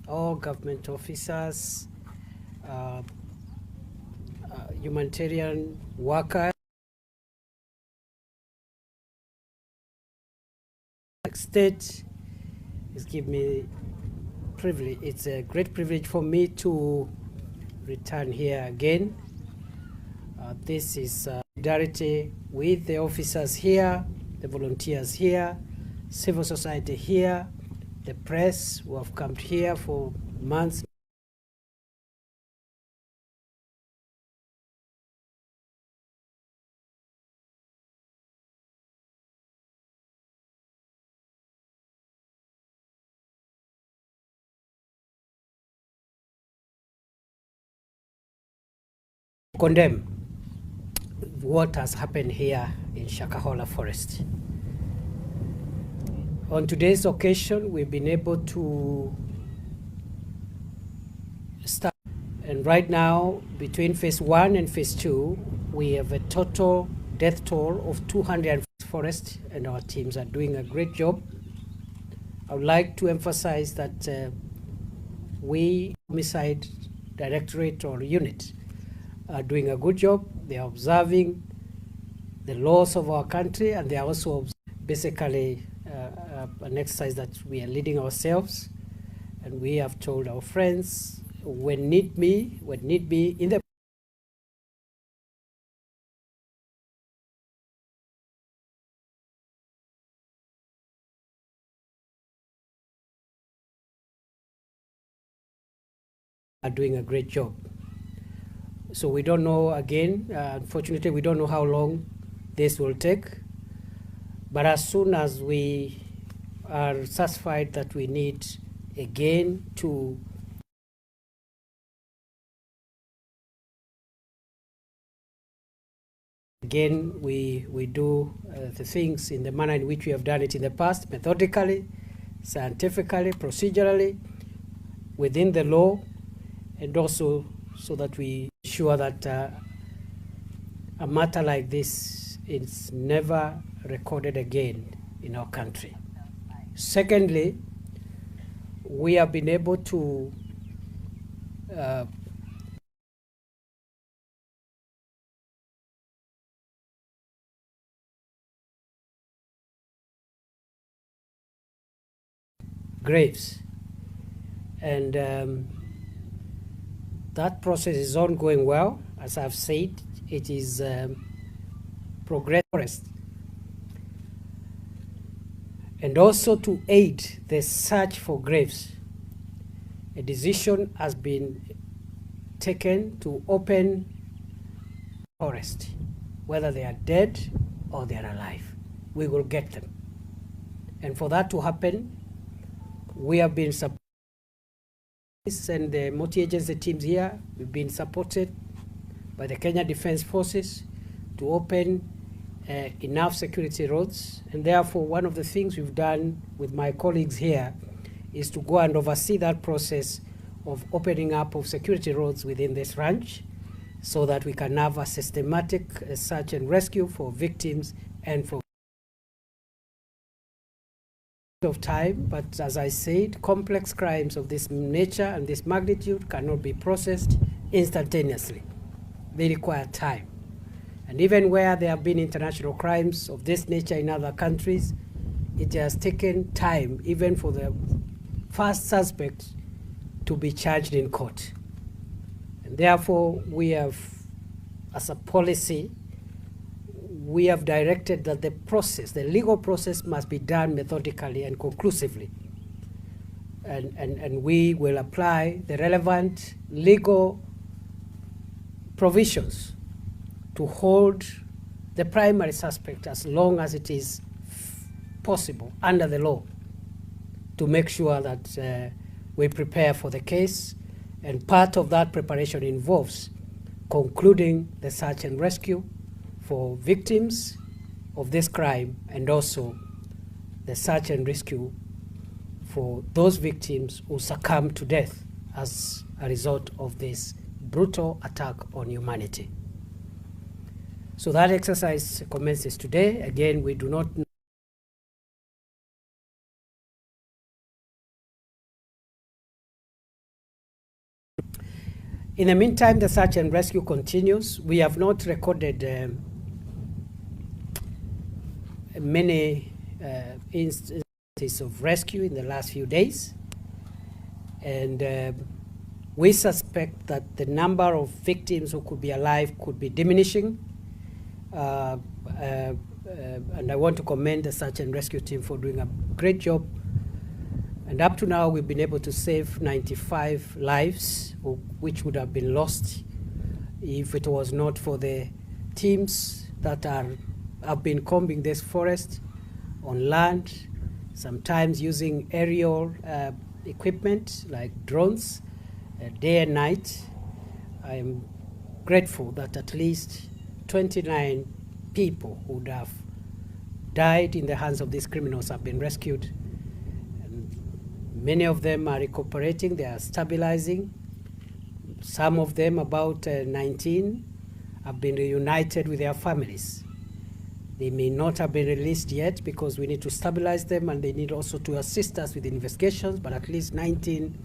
all government officers, humanitarian workers. State is give me privilege. It's a great privilege for me to return here again. This is solidarity with the officers here, the volunteers here, civil society here, the press who have come here for months. Condemn what has happened here in Shakahola Forest. On today's occasion, we've been able to start, and right now, between phase 1 and phase 2, we have a total death toll of 200 forests, and our teams are doing a great job. I would like to emphasize that we, Homicide Directorate or unit, are doing a good job. They are observing the laws of our country, and they are also basically an exercise that we are leading ourselves, and we have told our friends when need be in the are doing a great job. So we don't know, again, unfortunately, we don't know how long this will take. But as soon as we are satisfied that we need again to we do the things in the manner in which we have done it in the past, methodically, scientifically, procedurally, within the law, and also so that we ensure that a matter like this is never recorded again in our country. Secondly, we have been able to graves, and that process is ongoing well. As I've said, it is progress, and also to aid the search for graves. A decision has been taken to open forest, whether they are dead or they are alive. We will get them, and for that to happen, we have been supported, and the multi-agency teams here, we've been supported by the Kenya Defence Forces to open enough security roads. And therefore, one of the things we've done with my colleagues here is to go and oversee that process of opening up of security roads within this ranch, so that we can have a systematic search and rescue for victims and for of time. But as I said, complex crimes of this nature and this magnitude cannot be processed instantaneously. They require time. And even where there have been international crimes of this nature in other countries, it has taken time even for the first suspect to be charged in court. And therefore, we have, as a policy, we have directed that the process, the legal process, must be done methodically and conclusively. And we will apply the relevant legal provisions to hold the primary suspect as long as it is possible under the law, to make sure that we prepare for the case. And part of that preparation involves concluding the search and rescue for victims of this crime, and also the search and rescue for those victims who succumb to death as a result of this brutal attack on humanity. So that exercise commences today. Again, we do not know In the meantime, the search and rescue continues. We have not recorded many instances of rescue in the last few days, and we suspect that the number of victims who could be alive could be diminishing. And I want to commend the search and rescue team for doing a great job. And up to now, we've been able to save 95 lives, which would have been lost if it was not for the teams that have been combing this forest on land, sometimes using aerial equipment like drones, day and night. I am grateful that at least 29 people who would have died in the hands of these criminals have been rescued. And many of them are recuperating, they are stabilizing. Some of them, about 19, have been reunited with their families. They may not have been released yet because we need to stabilize them, and they need also to assist us with investigations, but at least 19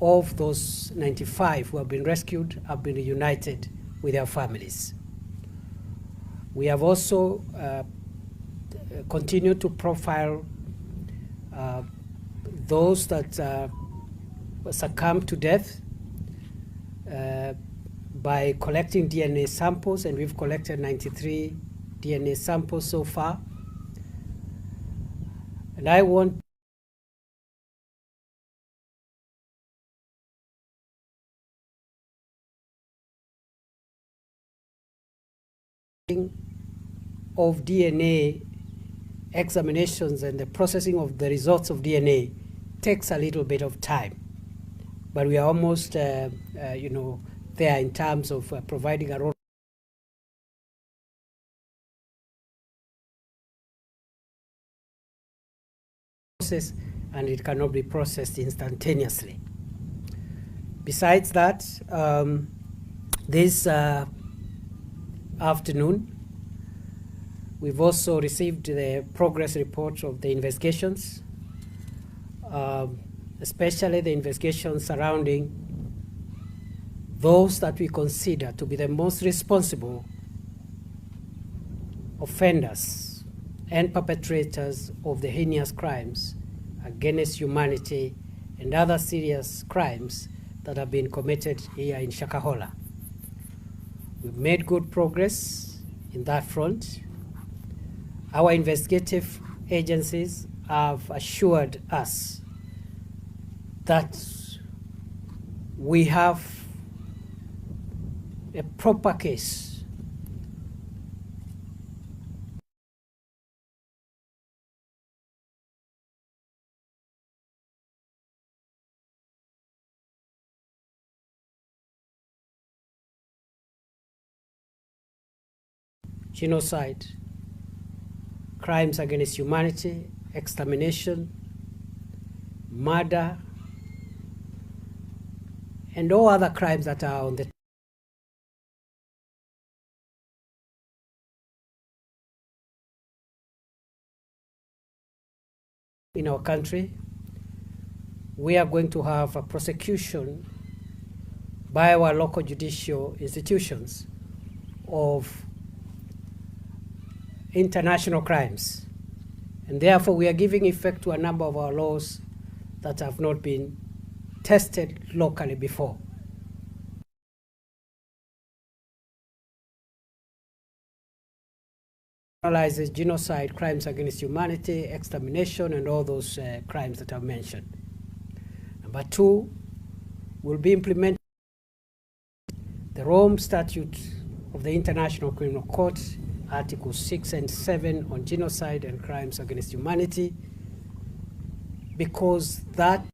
of those 95 who have been rescued have been reunited with their families. We have also continued to profile those that succumbed to death by collecting DNA samples, and we've collected 93 DNA samples so far. And I want of DNA examinations and the processing of the results of DNA takes a little bit of time, but we are almost there in terms of providing a process, and it cannot be processed instantaneously. Besides that, this afternoon, we've also received the progress reports of the investigations, especially the investigations surrounding those that we consider to be the most responsible offenders and perpetrators of the heinous crimes against humanity and other serious crimes that have been committed here in Shakahola. We've made good progress in that front. Our investigative agencies have assured us that we have a proper case genocide, crimes against humanity, extermination, murder, and all other crimes that are on the in our country. We are going to have a prosecution by our local judicial institutions of international crimes, and therefore we are giving effect to a number of our laws that have not been tested locally before. Analyzes genocide, crimes against humanity, extermination, and all those crimes that I've mentioned. Number two, will be implementing the Rome Statute of the International Criminal Court, Articles 6 and 7 on genocide and crimes against humanity, because that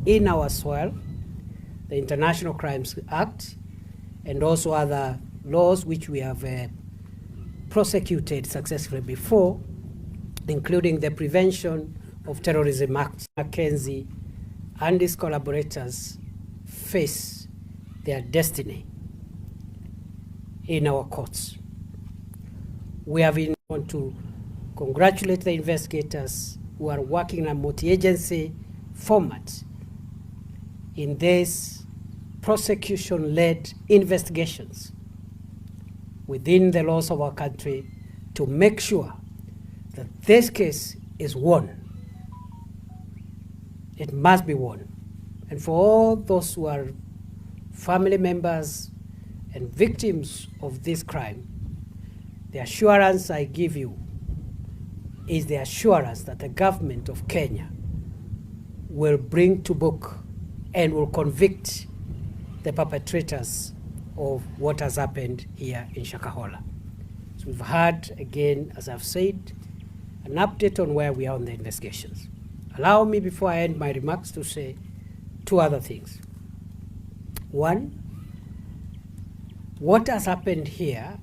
in our soil, the International Crimes Act, and also other laws which we have prosecuted successfully before, including the Prevention of Terrorism Act, Mackenzie and his collaborators face their destiny in our courts. We have want to congratulate the investigators who are working in a multi-agency format in these prosecution-led investigations within the laws of our country to make sure that this case is won. It must be won. And for all those who are family members and victims of this crime, the assurance I give you is the assurance that the government of Kenya will bring to book and will convict the perpetrators of what has happened here in Shakahola. So we've had, again, as I've said, an update on where we are on the investigations. Allow me, before I end my remarks, to say two other things. One, what has happened here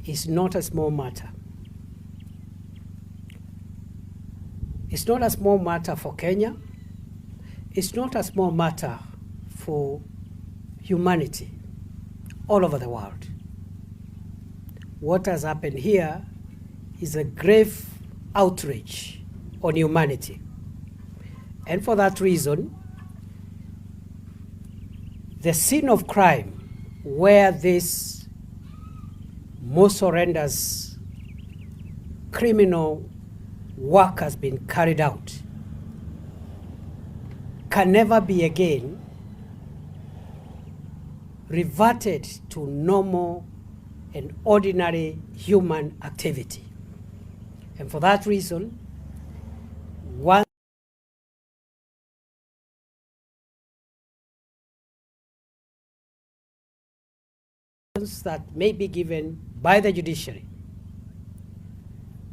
is not a small matter. It's not a small matter for Kenya. It's not a small matter for humanity all over the world. What has happened here is a grave outrage on humanity. And for that reason, the scene of crime where this most horrendous criminal work has been carried out can never be again reverted to normal and ordinary human activity. And for that reason, one that may be given by the judiciary,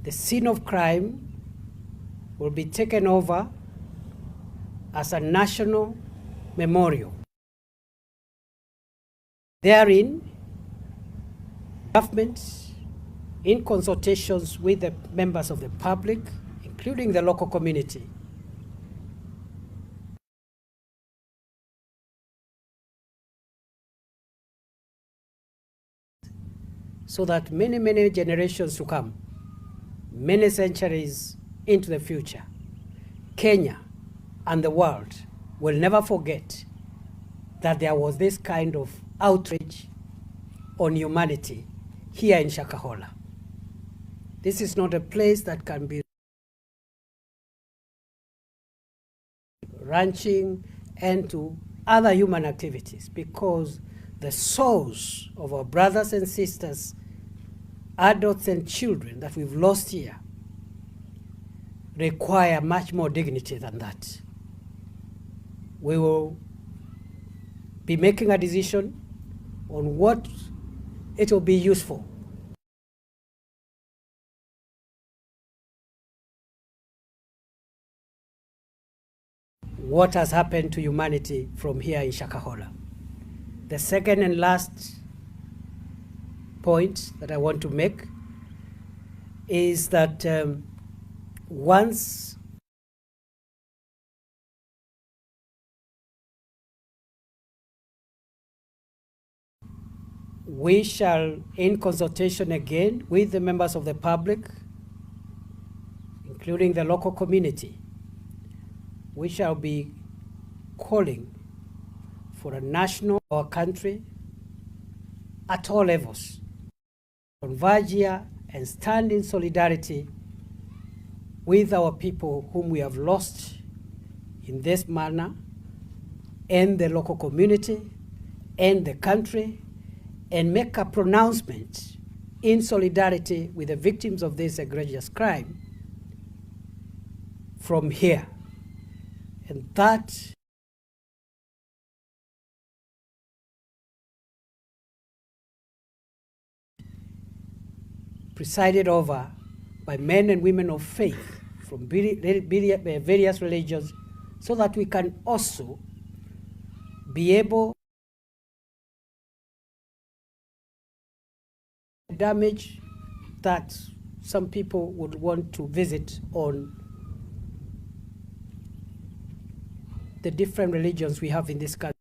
the scene of crime will be taken over as a national memorial. Therein, government, in consultations with the members of the public, including the local community, so that many, many generations to come, many centuries into the future, Kenya and the world will never forget that there was this kind of outrage on humanity here in Shakahola. This is not a place that can be ranching and to other human activities, because the souls of our brothers and sisters, adults and children that we've lost here require much more dignity than that. We will be making a decision on what it will be useful. What has happened to humanity from here in Shakahola. The second and last point that I want to make is that once we shall, in consultation again with the members of the public, including the local community, we shall be calling for a national or country at all levels, converge here and stand in solidarity with our people whom we have lost in this manner, and the local community and the country, and make a pronouncement in solidarity with the victims of this egregious crime from here. And that presided over by men and women of faith from various religions, so that we can also be able to damage that some people would want to visit on the different religions we have in this country,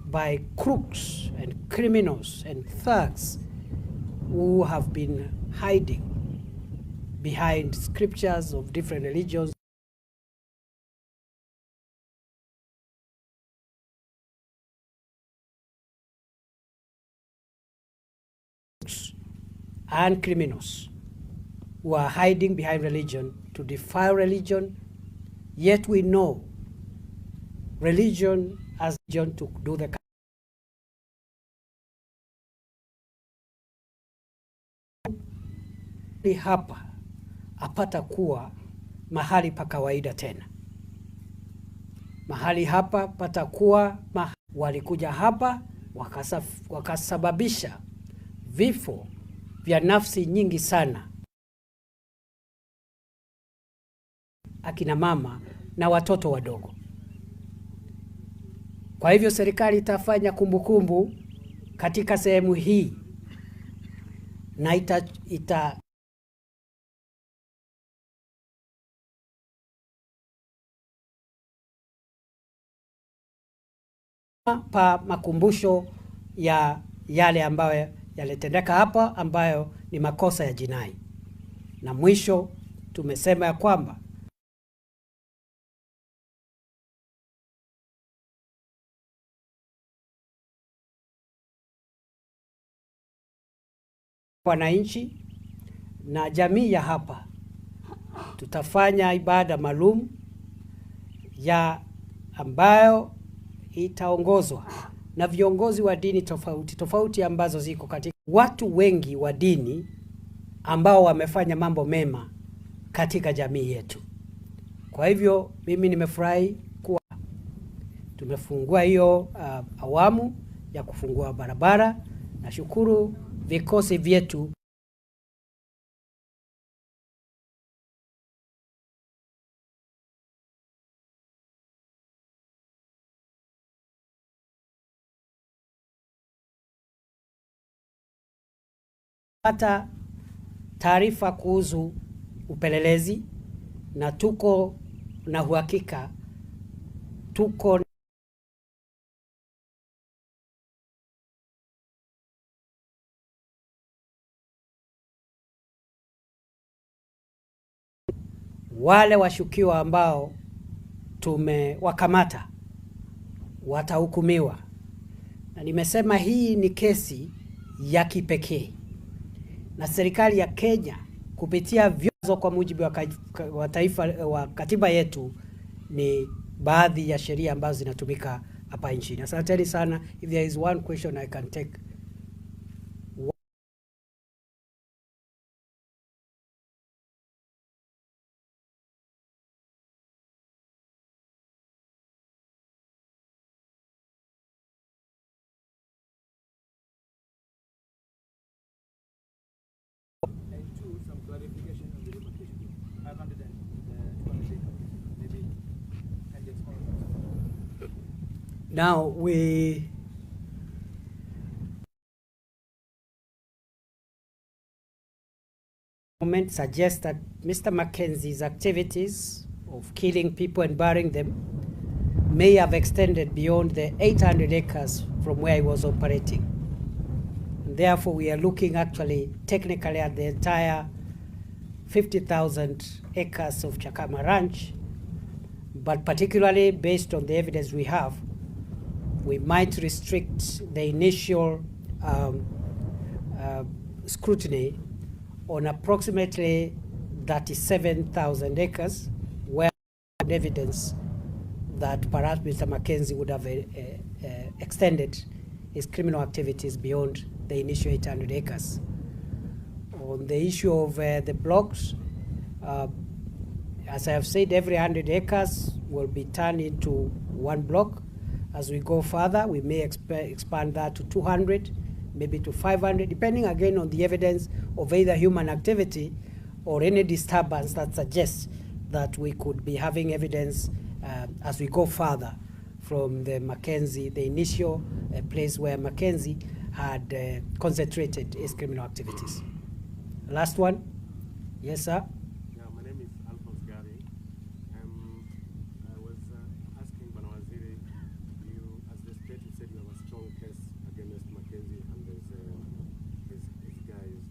by crooks and criminals and thugs who have been hiding behind scriptures of different religions and criminals who are hiding behind religion to defile religion, yet we know religion as religion to do the hapa apata kuwa mahali pa kawaida tena. Mahali hapa pata kuwa walikuja hapa wakasababisha vifo vya nafsi nyingi sana, akina mama na watoto wadogo. Kwa hivyo serikali itafanya kumbukumbu katika sehemu hii na ita pa makumbusho ya yale ambayo yalitendeka hapa ambayo ni makosa ya jinai. Na mwisho tumesema ya kwamba wananchi na jamii ya hapa tutafanya ibada maalum ya ambayo itaongozwa na viongozi wa dini tofauti tofauti ambazo ziko katika watu wengi wa dini ambao wamefanya mambo mema katika jamii yetu. Kwa hivyo mimi nimefurahi kuwa tumefungua hiyo awamu ya kufungua barabara. Nashukuru vikosi vyetu pata taarifa kuhusu upelelezi na tuko na uhakika tuko wale washukiwa ambao tumewakamata watahukumiwa. Na nimesema hii ni kesi ya kipekee, na serikali ya Kenya kupitia vyanzo kwa mujibu wa taifa wa katiba yetu ni baadhi ya sheria ambazo zinatumika hapa nchini. Asanteni sana. If there is one question I can take. Now we suggest that Mr. Mackenzie's activities of killing people and burying them may have extended beyond the 800 acres from where he was operating. And therefore, we are looking actually technically at the entire 50,000 acres of Chakama Ranch, but particularly based on the evidence we have, we might restrict the initial scrutiny on approximately 37,000 acres, where evidence that perhaps Mr. Mackenzie would have extended his criminal activities beyond the initial 800 acres. On the issue of the blocks, as I have said, every 100 acres will be turned into one block. As we go further, we may expand that to 200, maybe to 500, depending again on the evidence of either human activity or any disturbance that suggests that we could be having evidence as we go further from the Mackenzie, the initial place where Mackenzie had concentrated its criminal activities. Last one. Yes, sir. Yeah, my name is Alphonse Gary. I was asking Banawaziri, you, as the state, you said you have a strong case against Mackenzie and these guys.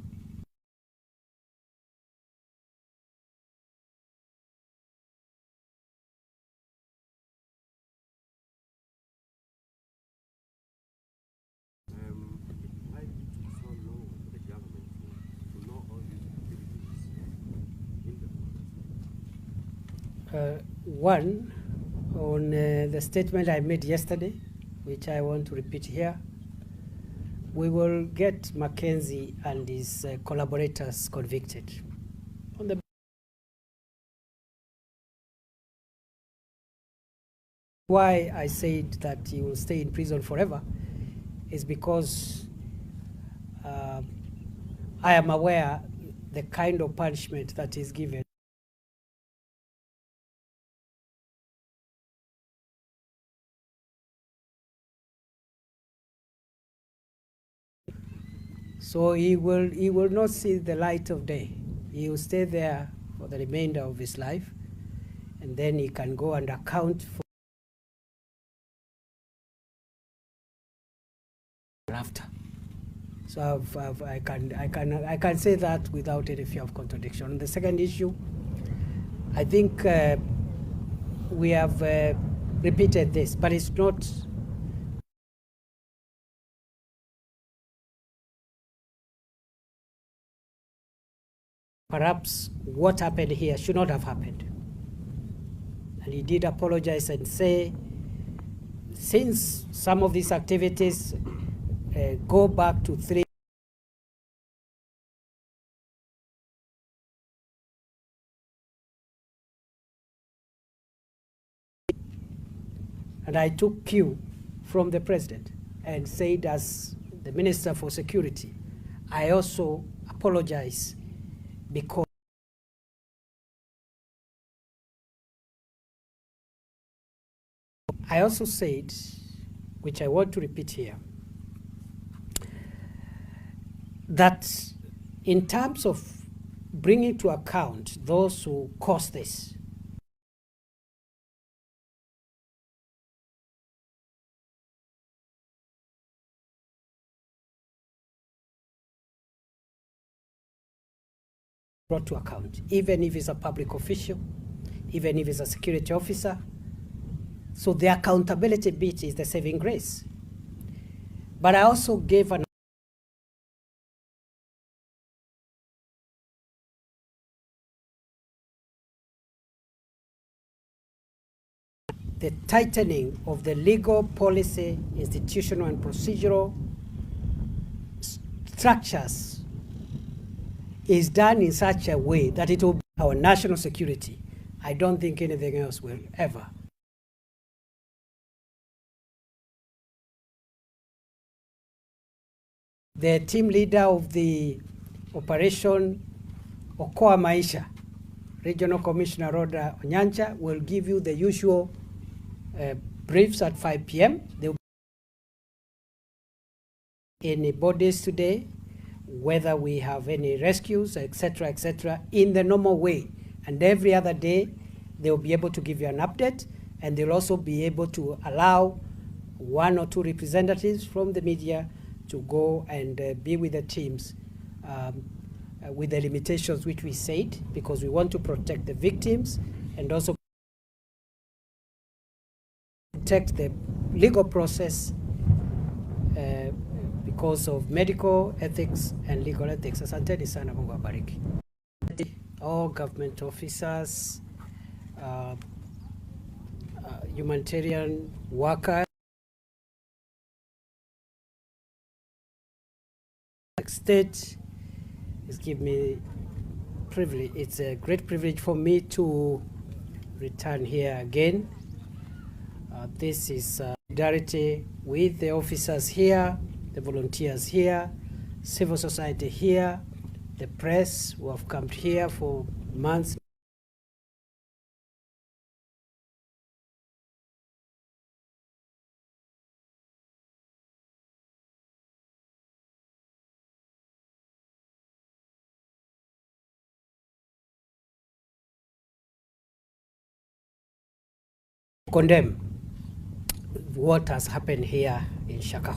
Why did it take so long for the government to know all these activities in the forest? One, on the statement I made yesterday, which I want to repeat here, we will get Mackenzie and his collaborators convicted. On the why I said that he will stay in prison forever is because I am aware the kind of punishment that is given. So he will not see the light of day. He will stay there for the remainder of his life, and then he can go and account for after. So I can say that without any fear of contradiction. On the second issue, I think we have repeated this, but it's not. Perhaps what happened here should not have happened. And he did apologize and say, since some of these activities go back to 3. And I took cue from the president and said, as the Minister for Security, I also apologize because I also said, which I want to repeat here, that in terms of bringing to account those who caused this, brought to account, even if it's a public official, even if it's a security officer. So the accountability bit is the saving grace. But I also gave an the tightening of the legal, policy, institutional, and procedural structures is done in such a way that it will be our national security. I don't think anything else will ever. The team leader of the operation Okoa Maisha, Regional Commissioner Rhoda Onyancha, will give you the usual briefs at 5 p.m. There will be any bodies today, whether we have any rescues, etc., in the normal way. And every other day, they'll be able to give you an update, and they'll also be able to allow one or two representatives from the media to go and be with the teams with the limitations which we said, because we want to protect the victims and also protect the legal process because of medical ethics and legal ethics. Asanteni sana, Mungu awabariki. All government officers, humanitarian workers, state is give me privilege. It's a great privilege for me to return here again. This is solidarity with the officers here, the volunteers here, civil society here, the press who have come here for months. condemn what has happened here in Shakahola.